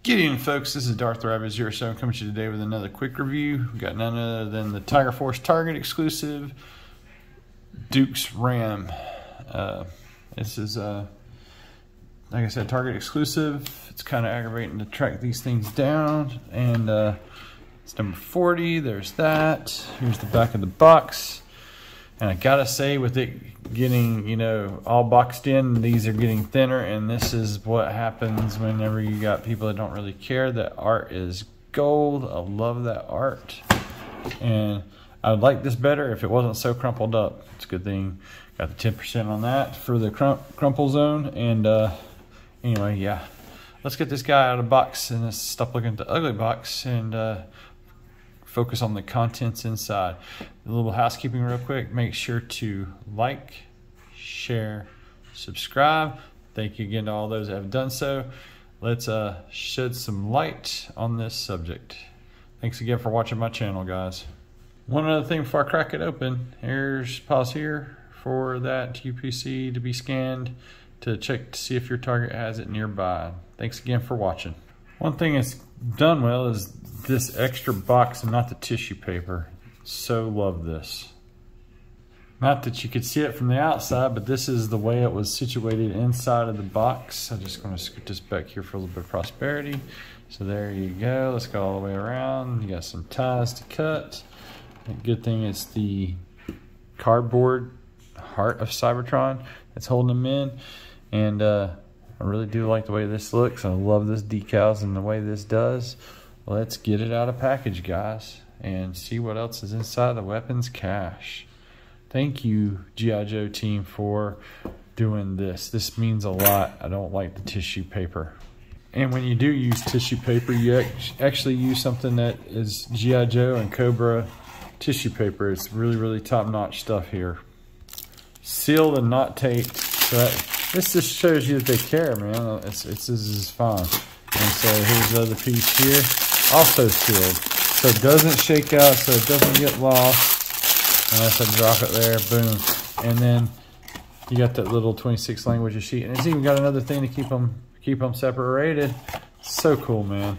Good evening, folks. This is Darth Rabbit07 coming to you today with another quick review. We got none other than the Tigerforce Target Exclusive Duke's Ram. This is, like I said, Target Exclusive. It's kind of aggravating to track these things down. And it's number 40. There's that. Here's the back of the box. And I gotta say, with it getting, you know, all boxed in, these are getting thinner, and this is what happens whenever you got people that don't really care. That art is gold. I love that art. And I would like this better if it wasn't so crumpled up. It's a good thing. Got the 10% on that for the crumple zone. And anyway, yeah. Let's get this guy out of the box and let's stop looking at the ugly box and focus on the contents inside. A little housekeeping real quick. Make sure to like, share, subscribe. Thank you again to all those that have done so. Let's shed some light on this subject. Thanks again for watching my channel, guys. One other thing before I crack it open. Here's pause here for that UPC to be scanned to check to see if your Target has it nearby. Thanks again for watching. One thing that's done well is this extra box and not the tissue paper. So love this. Not that you could see it from the outside, but this is the way it was situated inside of the box. I'm just going to scoot this back here for a little bit of prosperity. So there you go. Let's go all the way around. You got some ties to cut. And good thing it's the cardboard heart of Cybertron that's holding them in. And I really do like the way this looks. I love this decals and the way this does. Let's get it out of package, guys, and see what else is inside the weapons cache. Thank you, G.I. Joe team, for doing this. This means a lot. I don't like the tissue paper. And when you do use tissue paper, you actually use something that is G.I. Joe and Cobra tissue paper. It's really, really top-notch stuff here. Sealed and not taped. So this just shows you that they care, man. This is fine. And so here's the other piece here. Also sealed, so it doesn't shake out, so it doesn't get lost unless I drop it there. Boom. And then you got that little 26 languages sheet, and it's even got another thing to keep them separated. So cool, man.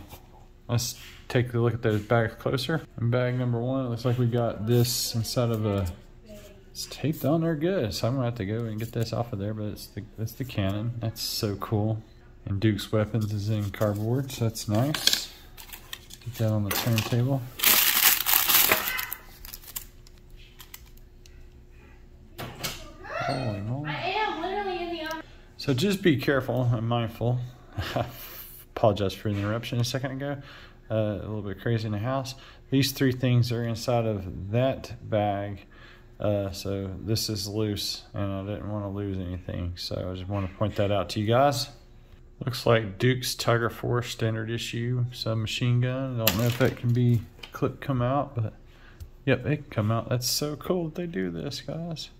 Let's take a look at those bags closer. And bag number 1, it looks like we got this inside of a. It's taped on there good, so I'm gonna have to go and get this off of there. But it's the cannon. That's so cool. And Duke's weapons is in cardboard, so that's nice. Get that on the turntable. Holy moly. I am literally in the oven. So just be careful and mindful. Apologize for the interruption a second ago. A little bit crazy in the house. These 3 things are inside of that bag. So this is loose, and I didn't want to lose anything. So I just want to point that out to you guys. Looks like Duke's Tigerforce standard issue submachine gun. I don't know if that can be come out, but yep, it can come out. That's so cool that they do this, guys.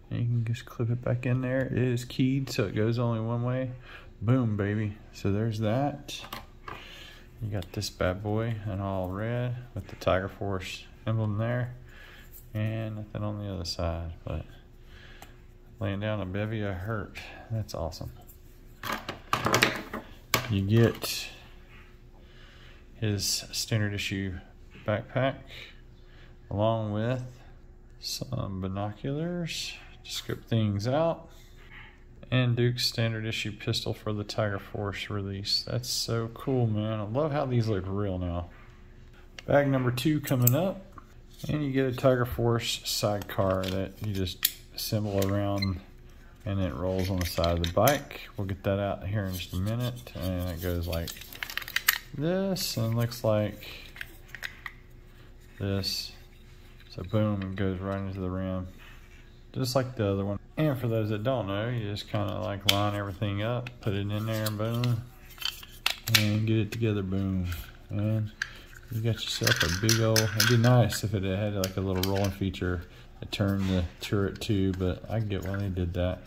And you can just clip it back in there. It is keyed, so it goes only one way. Boom, baby. So there's that. You got this bad boy in all red with the Tigerforce emblem there. And nothing on the other side, but laying down a bevy of hurt. That's awesome. You get his standard issue backpack along with some binoculars to scope things out, and Duke's standard issue pistol for the Tigerforce release. That's so cool, man. I love how these look real now. Bag number 2 coming up, and you get a Tigerforce sidecar that you just assemble around, and it rolls on the side of the bike. We'll get that out here in just a minute. And it goes like this and looks like this. So boom, it goes right into the rim, just like the other one. And for those that don't know, you just kind of like line everything up, put it in there, boom, and get it together, boom. And you got yourself a big old, it'd be nice if it had like a little rolling feature that turned the turret too, but I get why they did that.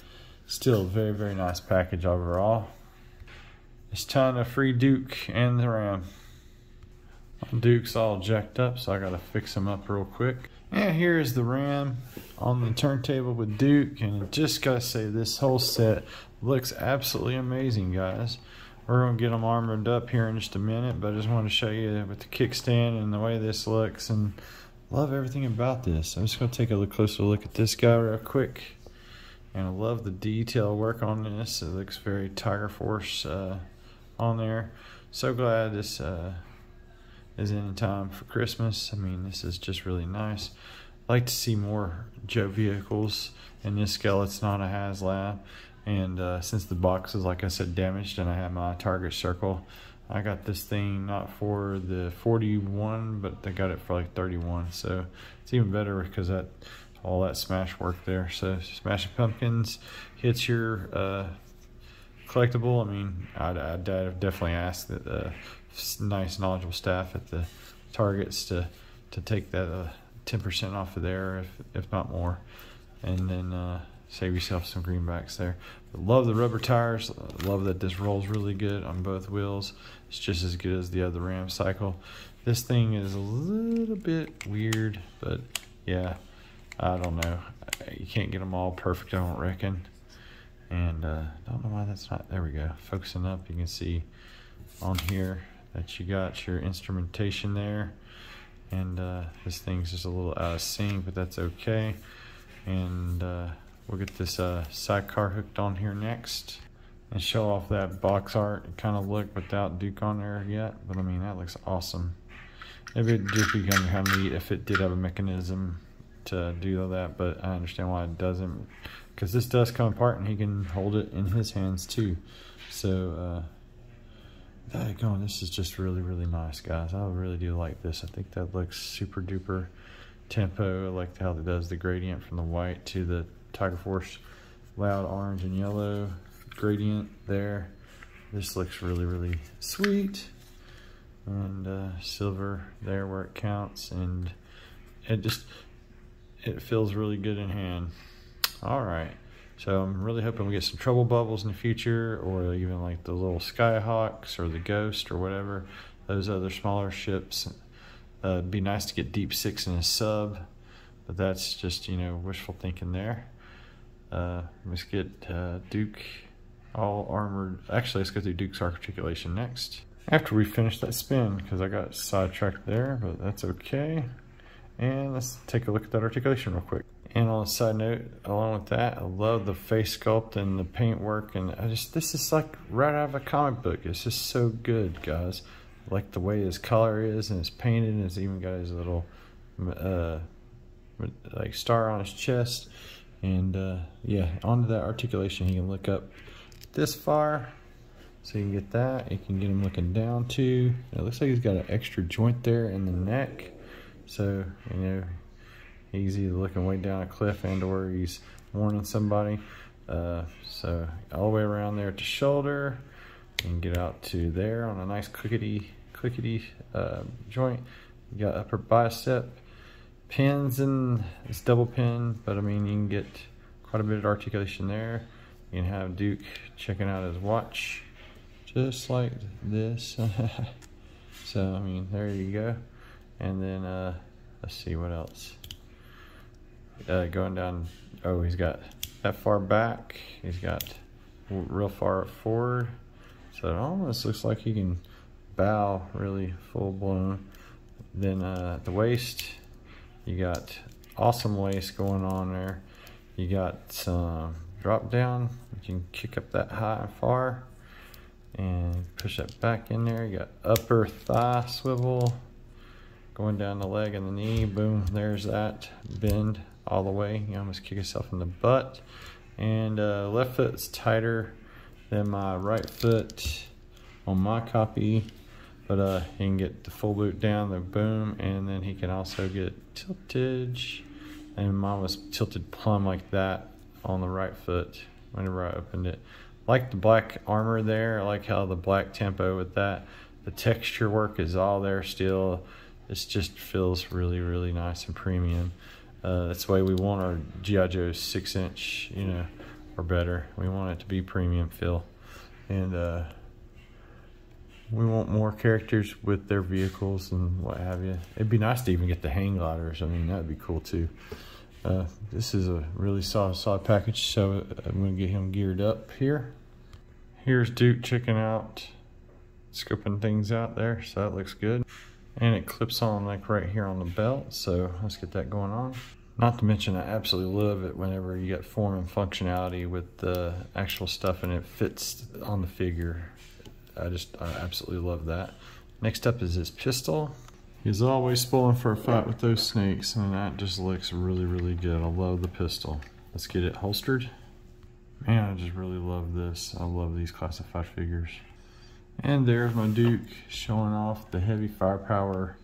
Still a very, very nice package overall. It's time to free Duke and the Ram. Duke's all jacked up, so I gotta fix him up real quick. And here's the Ram on the turntable with Duke, and I just gotta say, this whole set looks absolutely amazing, guys. We're going to get them armored up here in just a minute, but I just wanted to show you with the kickstand and the way this looks, and love everything about this. I'm just going to take a closer look at this guy real quick, and I love the detail work on this. It looks very Tigerforce on there. So glad this is in time for Christmas. I mean, this is just really nice. I like to see more Joe vehicles in this scale. It's not a HasLab. And since the box is, like I said, damaged, and I have my Target circle, I got this thing not for the 41, but they got it for like 31. So it's even better because that all that smash work there. So Smashing Pumpkins hits your collectible. I mean, I'd definitely ask that nice knowledgeable staff at the Targets to take that 10% off of there, if not more, and then save yourself some greenbacks there. But love the rubber tires. Love that this rolls really good on both wheels. It's just as good as the other Ram cycle. This thing is a little bit weird, but yeah, I don't know. You can't get them all perfect, I don't reckon. And don't know why that's not, there we go. Focusing up, you can see on here that you got your instrumentation there. And this thing's just a little out of sync, but that's okay. And we'll get this sidecar hooked on here next and show off that box art kind of look without Duke on there yet. But I mean, that looks awesome. Maybe it'd just be kind of neat if it did have a mechanism to do all that, but I understand why it doesn't, because this does come apart and he can hold it in his hands too. So this is just really, really nice, guys. I really do like this. I think that looks super duper tempo. I like how it does the gradient from the white to the Tigerforce loud orange and yellow gradient there. This looks really, really sweet. And silver there where it counts, and it feels really good in hand. All right, so I'm really hoping we get some Trouble Bubbles in the future, or even like the little Skyhawks or the Ghost or whatever, those other smaller ships. It'd be nice to get Deep Six in a sub, but that's just, you know, wishful thinking there. Let's get Duke all armored. Actually, let's go through Duke's articulation next, after we finish that spin, because I got sidetracked there, but that's okay. And let's take a look at that articulation real quick. And on a side note, along with that, I love the face sculpt and the paint work, and this is like right out of a comic book. It's just so good, guys. I like the way his color is, and it's painted, and it's even got his little like star on his chest. And yeah, onto that articulation, he can look up this far, so you can get that. You can get him looking down too. It looks like he's got an extra joint there in the neck, so you know he's either looking way down a cliff and or he's warning somebody. So all the way around there at the shoulder, and get out to there on a nice clickety joint. You got upper bicep pins, and it's double pin, but I mean, you can get quite a bit of articulation there. You can have Duke checking out his watch just like this. So I mean, there you go. And then let's see what else. Going down, oh, he's got that far back, he's got real far forward, so it almost looks like he can bow really full blown. Then the waist, you got awesome waist going on there. You got some drop down, you can kick up that high and far and push that back in there. You got upper thigh swivel going down the leg and the knee, boom, there's that bend all the way. You almost kick yourself in the butt. And left foot's tighter than my right foot on my copy, but he can get the full boot down, the boom, and then he can also get tiltage. And mine was tilted plumb like that on the right foot whenever I opened it. Like the black armor there, I like how the black tempo with that. The texture work is all there still. It just feels really, really nice and premium. That's the way we want our G.I. Joe 6-inch, you know, or better. We want it to be premium feel. And we want more characters with their vehicles and what have you. It'd be nice to even get the hang gliders. I mean, that'd be cool too. This is a really solid package, so I'm gonna get him geared up here. Here's Duke checking out scoping things out there, so that looks good. And it clips on like right here on the belt, so let's get that going on. Not to mention, I absolutely love it whenever you got form and functionality with the actual stuff and it fits on the figure. I absolutely love that. Next up is his pistol. He's always spoiling for a fight with those snakes, and that just looks really, really good. I love the pistol. Let's get it holstered. Man, I just really love this. I love these classified figures. And there's my Duke showing off the heavy firepower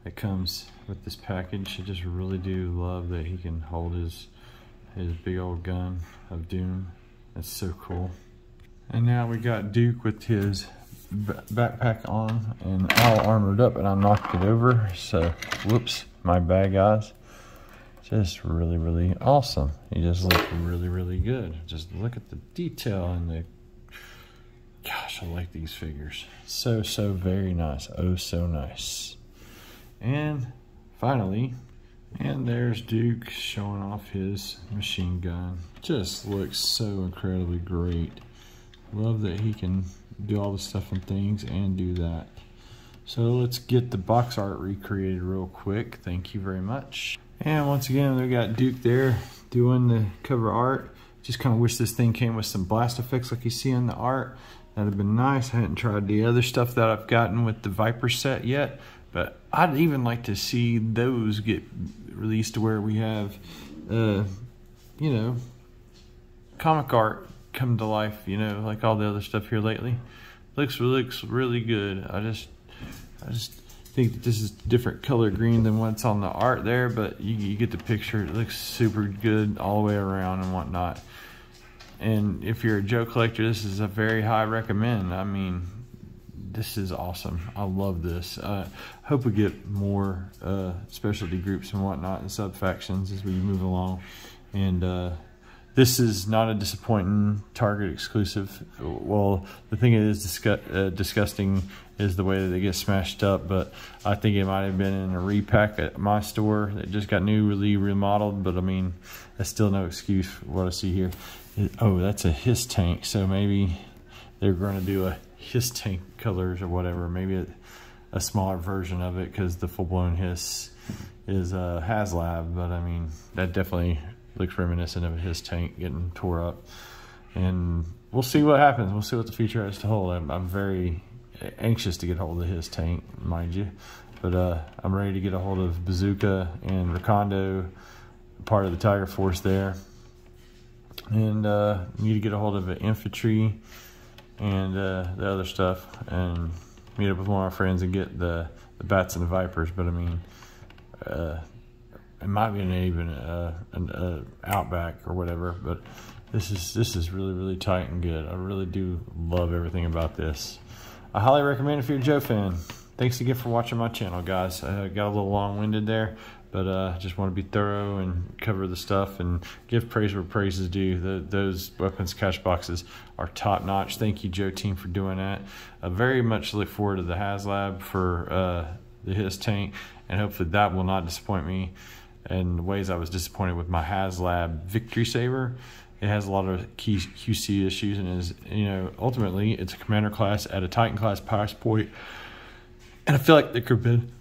that comes with this package. I just really do love that he can hold his big old gun of doom. That's so cool. And now we got Duke with his backpack on and all armored up, and I knocked it over. So, whoops, my bad, guys. Just really, really awesome. He just looks really, really good. Just look at the detail and the, gosh, I like these figures. So very nice. Oh, so nice. And finally, and there's Duke showing off his machine gun. Just looks so incredibly great. Love that he can do all the stuff and things and do that. So let's get the box art recreated real quick. Thank you very much. And once again, we got Duke there doing the cover art. Just kind of wish this thing came with some blast effects like you see in the art. That'd have been nice. I hadn't tried the other stuff that I've gotten with the Viper set yet, but I'd even like to see those get released to where we have, you know, comic art come to life, you know, like all the other stuff here lately. Looks really good. I just think that this is different color green than what's on the art there, but you get the picture. It looks super good all the way around and whatnot. And if you're a Joe collector, this is a very high recommend. I mean, this is awesome. I love this. Hope we get more specialty groups and whatnot and sub factions as we move along. And this is not a disappointing Target exclusive. Well, the thing that is disgusting is the way that they get smashed up, but I think it might have been in a repack at my store that just got newly remodeled, but I mean, that's still no excuse for what I see here. Oh, that's a Hiss tank, so maybe they're going to do a Hiss tank colors or whatever, maybe a smaller version of it, because the full-blown Hiss is HasLab, but I mean, that definitely looks reminiscent of a Hiss tank getting tore up. And we'll see what happens. We'll see what the future has to hold. I'm very anxious to get a hold of Hiss tank, mind you. But I'm ready to get a hold of Bazooka and RECONDO, part of the Tigerforce there. And need to get a hold of the infantry and the other stuff, and meet up with one of our friends and get the bats and the vipers. But I mean, it might be an Outback or whatever, but this is really tight and good. I really do love everything about this. I highly recommend if you're a Joe fan. Thanks again for watching my channel, guys. I got a little long-winded there, but just want to be thorough and cover the stuff and give praise where praise is due. Those weapons cache boxes are top-notch. Thank you, Joe team, for doing that. I very much look forward to the HasLab for the Hiss tank, and hopefully that will not disappoint me in the ways I was disappointed with my HasLab Victory Saber. It has a lot of key QC issues, and is, you know, ultimately it's a commander class at a Titan class price point, and I feel like there could have been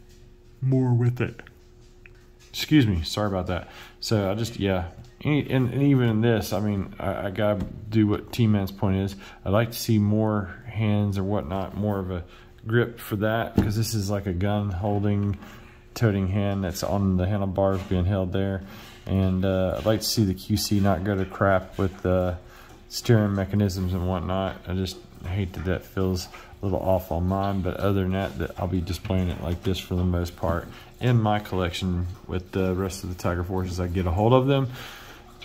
more with it. Excuse me, sorry about that. So I just, yeah, and even in this, I mean, I gotta do what T-Man's point is. I'd like to see more hands or whatnot, more of a grip for that, because this is like a gun holding, toting hand that's on the handlebars being held there. And I'd like to see the QC not go to crap with the steering mechanisms and whatnot. I just hate that feels a little off on mine, but other than that I'll be displaying it like this for the most part in my collection with the rest of the Tigerforce as I get a hold of them.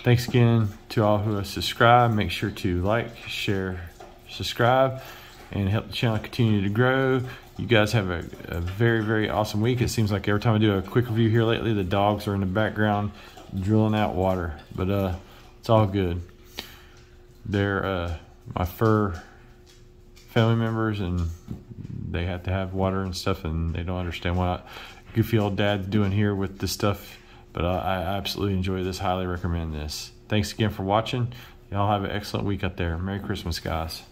Thanks again to all who have subscribed. Make sure to like, share, subscribe, and help the channel continue to grow. You guys have a very awesome week. It seems like every time I do a quick review here lately, the dogs are in the background drilling out water, but it's all good. They're my fur family members, and they have to have water and stuff, and they don't understand what goofy old dad's doing here with this stuff, but I absolutely enjoy this. Highly recommend this. Thanks again for watching. Y'all have an excellent week out there. Merry Christmas, guys.